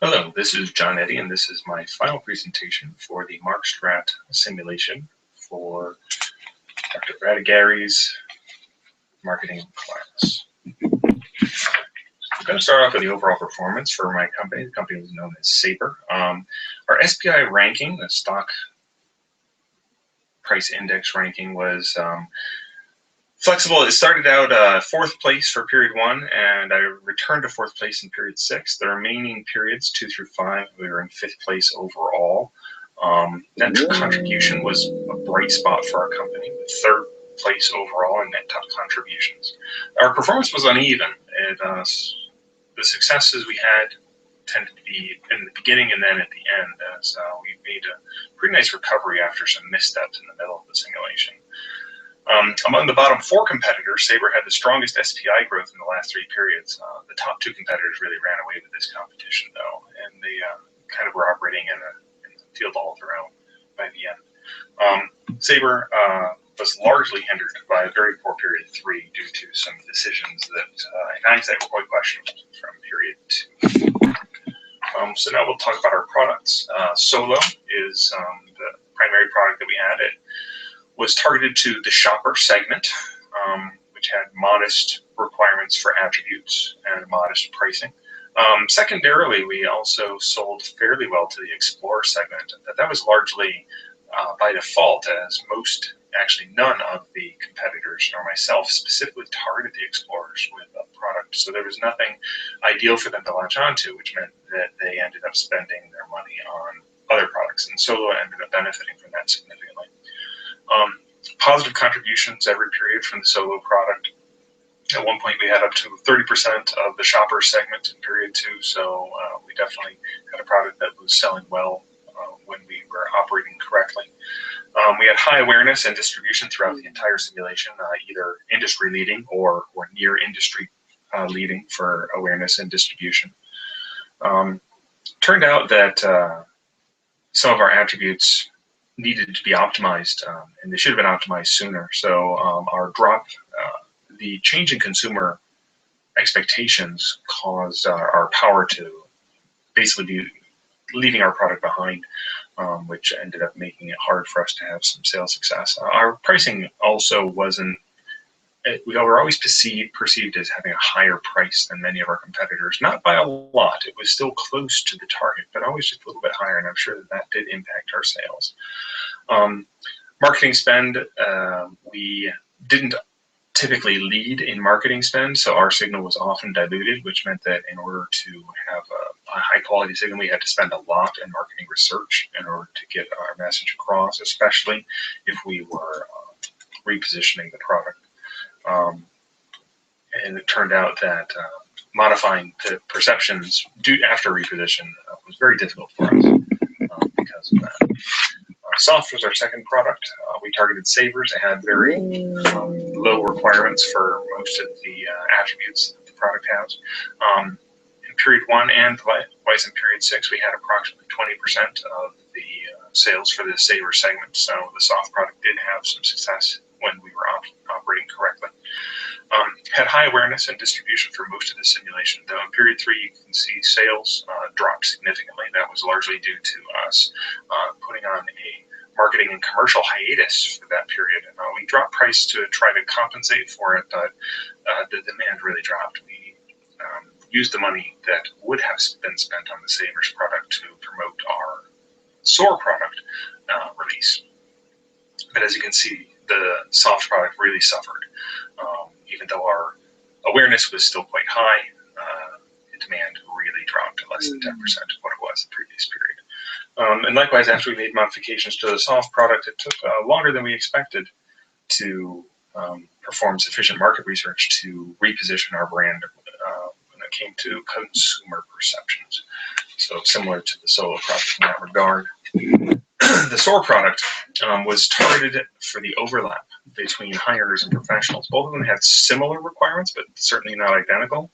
Hello, this is John Eddy, and this is my final presentation for the Markstrat simulation for Dr. Radagary's marketing class. I'm going to start off with the overall performance for my company. The company was known as Sabre. Our SPI ranking, the stock price index ranking, was flexible. It started out fourth place for period 1, and I returned to fourth place in period 6. The remaining periods 2 through 5, we were in 5th place overall. Net contribution was a bright spot for our company, with 3rd place overall in net contributions. Our performance was uneven. The successes we had tended to be in the beginning and then at the end, as we made a pretty nice recovery after some missteps in the middle of the simulation. Among the bottom 4 competitors, Sabre had the strongest SPI growth in the last 3 periods. The top 2 competitors really ran away with this competition, though, and they kind of were operating in the field all their own by the end. Sabre was largely hindered by a very poor period 3 due to some decisions that, in hindsight, were quite questionable from period 2. So now we'll talk about our products. Solo is the primary product that we had. It was targeted to the shopper segment, which had modest requirements for attributes and modest pricing. Secondarily, we also sold fairly well to the Explorer segment. That was largely by default, as actually none of the competitors, nor myself, specifically targeted the Explorers with a product. So there was nothing ideal for them to latch onto, which meant that they ended up spending their money on other products. And Solo ended up benefiting from that significantly. Positive contributions every period from the Solo product. At one point, we had up to 30% of the shopper segment in period 2, so we definitely had a product that was selling well when we were operating correctly. We had high awareness and distribution throughout the entire simulation, either industry leading or near industry leading for awareness and distribution. Turned out that some of our attributes needed to be optimized, and they should have been optimized sooner. So the change in consumer expectations caused our power to basically be leaving our product behind, which ended up making it hard for us to have some sales success. Our pricing also wasn't, we were always perceived as having a higher price than many of our competitors, not by a lot. It was still close to the target, but always just a little bit higher, and I'm sure that did impact our sales. Marketing spend, we didn't typically lead in marketing spend, so our signal was often diluted, which meant that in order to have a high-quality signal, we had to spend a lot in marketing research in order to get our message across, especially if we were repositioning the product. And it turned out that modifying the perceptions after reposition was very difficult for us because of that. Soft was our second product. We targeted Sabres. It had very low requirements for most of the attributes that the product has. In period 1 and twice in period 6, we had approximately 20% of the sales for the Sabre segment. So the soft product did have some success when we were operating correctly. Had high awareness and distribution for most of the simulation, though in period 3 you can see sales dropped significantly. That was largely due to us putting on a marketing and commercial hiatus for that period. We dropped price to try to compensate for it, but the demand really dropped. We used the money that would have been spent on the Sabres product to promote our SOAR product release. But as you can see, the soft product really suffered. Even though our awareness was still quite high, the demand really dropped to less than 10% of what it was the previous period. And likewise, after we made modifications to the soft product, it took longer than we expected to perform sufficient market research to reposition our brand when it came to consumer perceptions. So similar to the Solo product in that regard. The SOAR product was targeted for the overlap between hires and professionals. Both of them had similar requirements, but certainly not identical.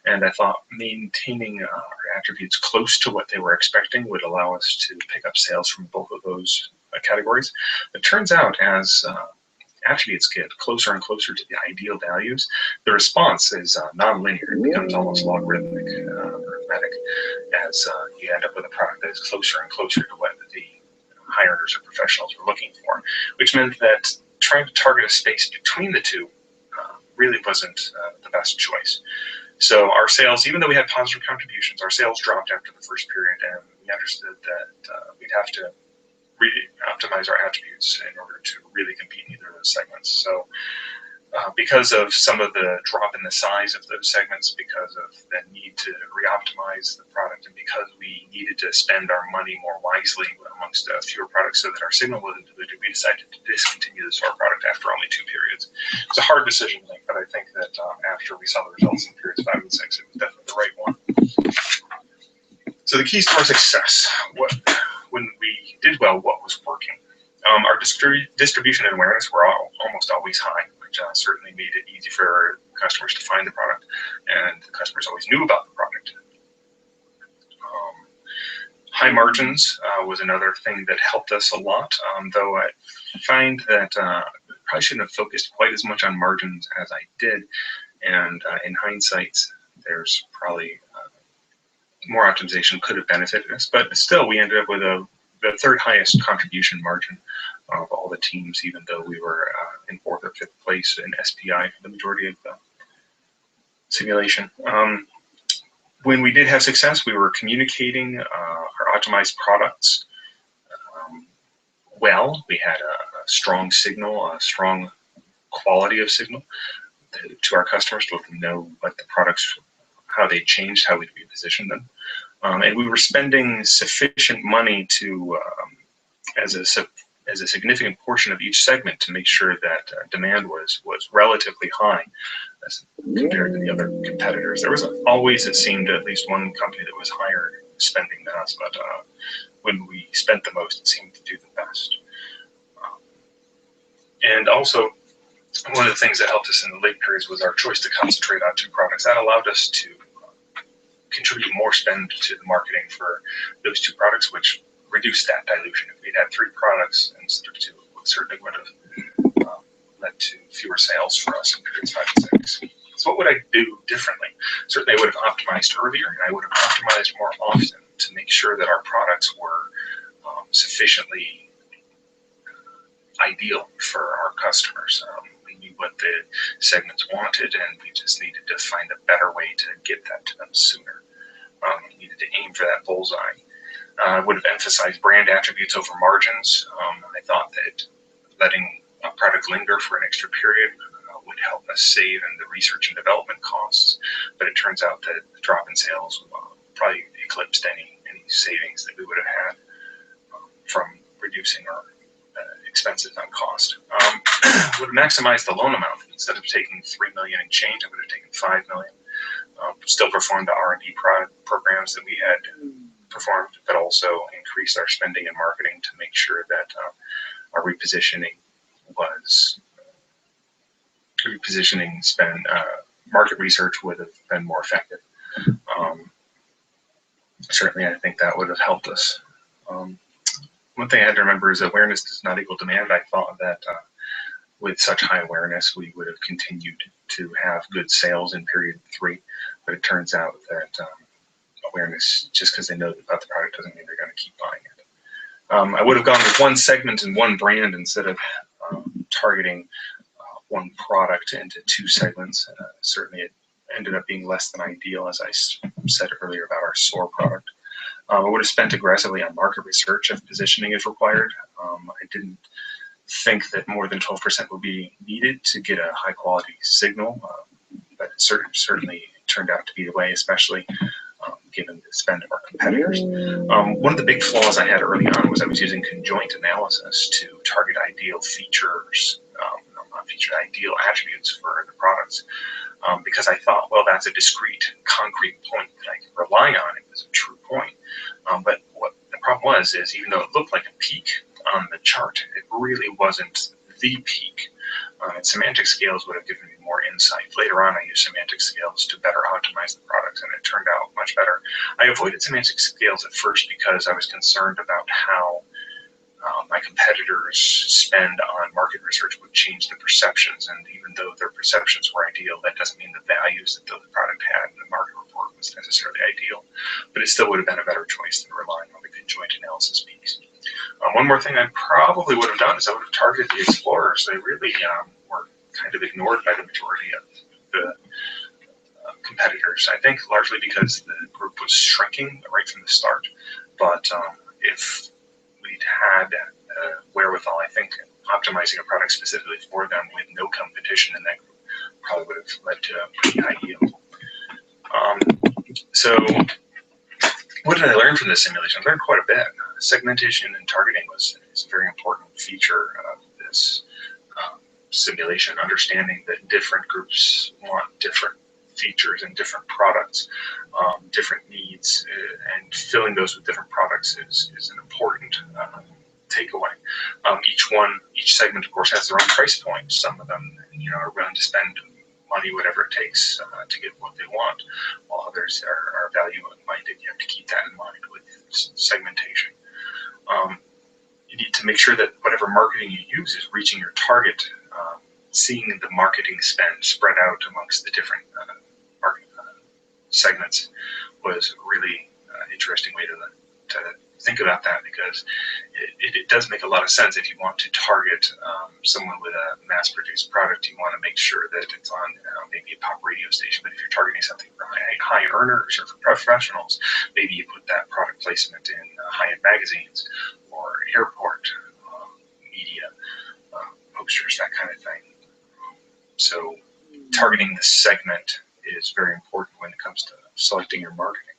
And I thought maintaining our attributes close to what they were expecting would allow us to pick up sales from both of those categories. It turns out as attributes get closer and closer to the ideal values, the response is nonlinear. It becomes almost logarithmic. arithmetic as you end up with a product that is closer and closer to what the high earners or professionals were looking for, which meant that trying to target a space between the two really wasn't the best choice. So our sales, even though we had positive contributions, our sales dropped after the first period, and we understood that we'd have to really optimize our attributes in order to really compete in either of those segments. So because of some of the drop in the size of those segments, because of the need to re-optimize the product, and because we needed to spend our money more wisely amongst fewer products so that our signal wasn't diluted, we decided to discontinue the SOAR product after only 2 periods. It's a hard decision to make, but I think that after we saw the results in periods 5 and 6, it was definitely the right one. So the keys to our success, when we did well, what was working? Our distribution and awareness were almost always high, which certainly made it easy for customers to find the product, and the customers always knew about the product. High margins was another thing that helped us a lot, though I find that I probably shouldn't have focused quite as much on margins as I did, and in hindsight, there's probably more optimization could have benefited us, but still we ended up with the 3rd highest contribution margin of all the teams, even though we were in 4th or 5th place in SPI for the majority of the simulation. When we did have success, we were communicating our optimized products well. We had a strong signal, a strong quality of signal to our customers to let them know what the products, how they changed, how we repositioned them. And we were spending sufficient money to, as a significant portion of each segment, to make sure that demand was relatively high as compared to the other competitors. There was always, it seemed, at least one company that was higher spending than us, but when we spent the most, it seemed to do the best. And also, one of the things that helped us in the late periods was our choice to concentrate on 2 products. That allowed us to contribute more spend to the marketing for those 2 products, which reduced that dilution. If we'd had 3 products instead of 2, it certainly would have led to fewer sales for us in periods 5 and 6. So what would I do differently? Certainly I would have optimized earlier, and I would have optimized more often to make sure that our products were sufficiently ideal for our customers. We knew what the segments wanted, and we just needed to find a better way to get that to them sooner. We needed to aim for that bullseye. I would have emphasized brand attributes over margins. I thought that letting a product linger for an extra period would help us save in the research and development costs, but it turns out that the drop in sales probably eclipsed any savings that we would have had from reducing our expenses on cost. Would have maximized the loan amount. Instead of taking $3 million and change, I would have taken $5 million. Still performed the R&D programs that we had performed, but also increased our spending and marketing to make sure that our repositioning spend, market research would have been more effective. Certainly, I think that would have helped us. One thing I had to remember is awareness does not equal demand. I thought that with such high awareness, we would have continued to have good sales in period 3, but it turns out that awareness, just because they know about the product, doesn't mean they're going to keep buying it. I would have gone with 1 segment and 1 brand instead of targeting 1 product into 2 segments. Certainly, it ended up being less than ideal, as I said earlier about our SOAR product. I would have spent aggressively on market research if positioning is required. I didn't think that more than 12% would be needed to get a high quality signal, but it certainly turned out to be the way, especially given the spend of our competitors. One of the big flaws I had early on was I was using conjoint analysis to target ideal features, ideal attributes for the products, because I thought, well, that's a discrete, concrete point that I can rely on. It was a true point. But what the problem was is, even though it looked like a peak on the chart, it really wasn't the peak. And semantic scales would have given me more insight. Later on, I used semantic scales to better optimize the products, and it turned out much better. I avoided semantic scales at first because I was concerned about how my competitors' spend on market research would change the perceptions. And even though their perceptions were ideal, that doesn't mean the values that the product had in the market report was that's necessarily ideal, but it still would have been a better choice than relying on the conjoint analysis piece. One more thing I probably would have done is I would have targeted the explorers. They really were kind of ignored by the majority of the competitors, I think largely because the group was shrinking right from the start. But if we'd had wherewithal, I think optimizing a product specifically for them with no competition in that group probably would have led to a pretty high yield. So what did I learn from this simulation? I learned quite a bit. Segmentation and targeting is a very important feature of this simulation, understanding that different groups want different features and different products, different needs, and filling those with different products is an important takeaway. Each segment, of course, has their own price point. Some of them, are willing to spend money, whatever it takes, to get what they want, while others are value-minded. You have to keep that in mind with segmentation. You need to make sure that whatever marketing you use is reaching your target. Seeing the marketing spend spread out amongst the different segments was a really interesting way to think about that, because it does make a lot of sense. If you want to target someone with a mass-produced product, you want to make sure that it's on maybe a pop radio station. But if you're targeting something for high earners or for professionals, maybe you put that product placement in high-end magazines or airport media posters, that kind of thing. So targeting the segment is very important when it comes to selecting your marketing.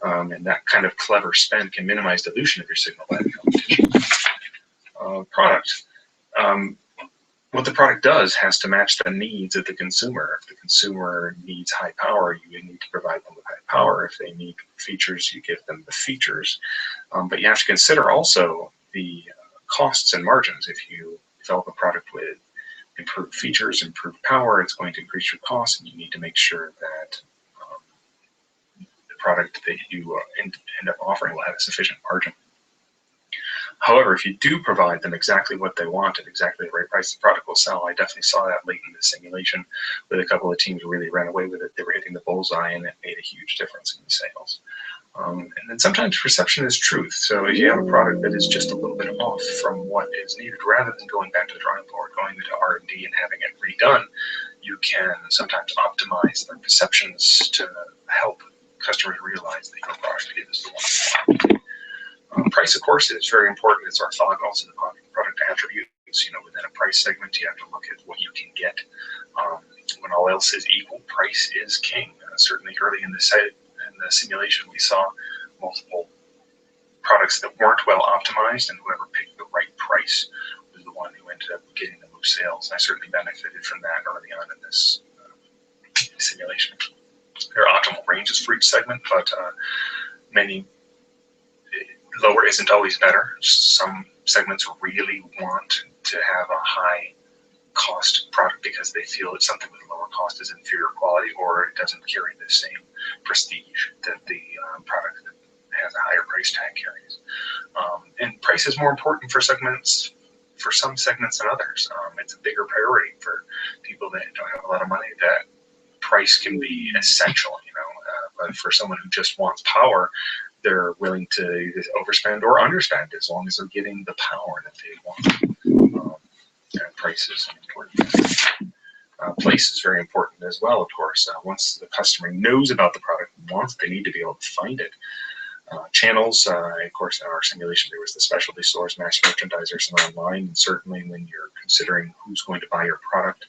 And that kind of clever spend can minimize dilution of your signal by the competition. Product. What the product does has to match the needs of the consumer. If the consumer needs high power, you need to provide them with high power. If they need features, you give them the features. But you have to consider also the costs and margins. If you develop a product with improved features, improved power, it's going to increase your costs, and you need to make sure that the product that you end up offering will have a sufficient margin. However, if you do provide them exactly what they want at exactly the right price, the product will sell. I definitely saw that late in the simulation with a couple of teams who really ran away with it. They were hitting the bullseye, and it made a huge difference in the sales. And then sometimes perception is truth. So if you have a product that is just a little bit off from what is needed, rather than going back to the drawing board, going into R&D and having it redone, you can sometimes optimize their perceptions to help customers realize that your product is the one. Price, of course, is very important. It's orthogonal to the product attributes. Within a price segment, you have to look at what you can get. When all else is equal, price is king. Certainly early in the simulation, we saw multiple products that weren't well optimized, and whoever picked the right price was the one who ended up getting the most sales. I certainly benefited from that early on in this simulation. There are optimal ranges for each segment, but lower isn't always better. Some segments really want to have a high cost product because they feel that something with a lower cost is inferior quality, or it doesn't carry the same prestige that the product that has a higher price tag carries. And price is more important for some segments than others. It's a bigger priority for people that don't have a lot of money. That price can be essential, but for someone who just wants power, they're willing to either overspend or underspend as long as they're getting the power that they want. Price is important. Place is very important as well, of course. Once the customer knows about the product and wants it, they need to be able to find it. Channels, of course, in our simulation, there was the specialty stores, mass merchandisers, and online. And certainly when you're considering who's going to buy your product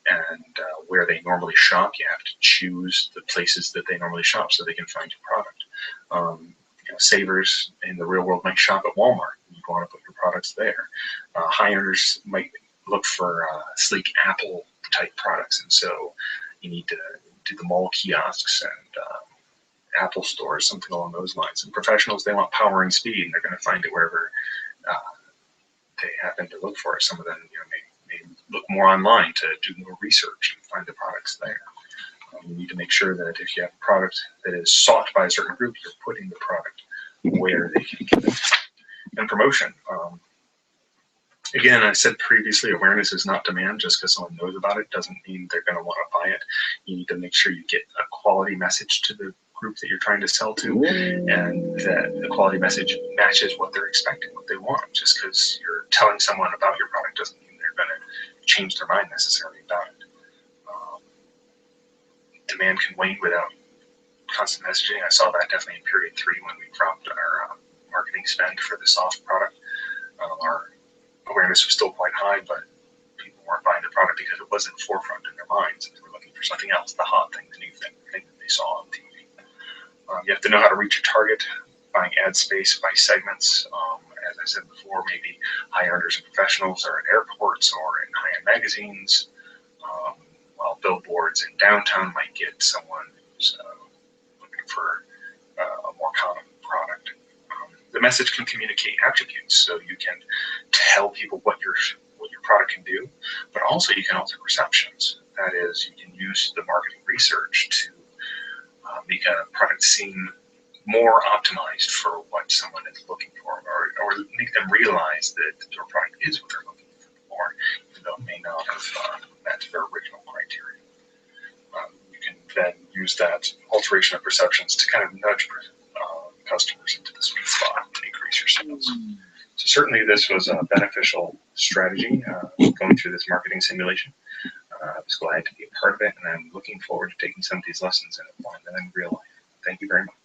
and where they normally shop, you have to choose the places that they normally shop so they can find your product. Savers in the real world might shop at Walmart. You want to put your products there. High earners might look for sleek Apple type products, and so you need to do the mall kiosks and Apple stores, something along those lines. And professionals, they want power and speed, and they're going to find it wherever they happen to look for it. Some of them may look more online to do more research and find the products there. You need to make sure that if you have a product that is sought by a certain group, you're putting the product where they can get it. And promotion. Again, I said previously, awareness is not demand. Just because someone knows about it doesn't mean they're going to want to buy it. You need to make sure you get a quality message to the group that you're trying to sell to, and that the quality message matches what they're expecting, what they want. Just because you're telling someone about your product doesn't mean they're going to change their mind necessarily about it. Demand can wane without constant messaging. I saw that definitely in period 3 when we dropped our marketing spend for the soft product. Our awareness was still quite high, but people weren't buying the product because it wasn't forefront in their minds. They were looking for something else, the hot thing, the new thing, the thing that they saw on TV. You have to know how to reach your target, buying ad space by segments. As I said before, maybe high earners and professionals are at airports or in high-end magazines, while billboards in downtown might get someone who's looking for a more common product. The message can communicate attributes, so you can tell people what your product can do, but also you can alter perceptions. That is, you can use the marketing research to make a product seem more optimized for what someone is looking for, or make them realize that your product is what they're looking for, even though it may not have met their original criteria. You can then use that alteration of perceptions to kind of nudge customers into the sweet spot to increase your sales. So certainly this was a beneficial strategy going through this marketing simulation. I was glad to be a part of it, and I'm looking forward to taking some of these lessons and applying them in real life. Thank you very much.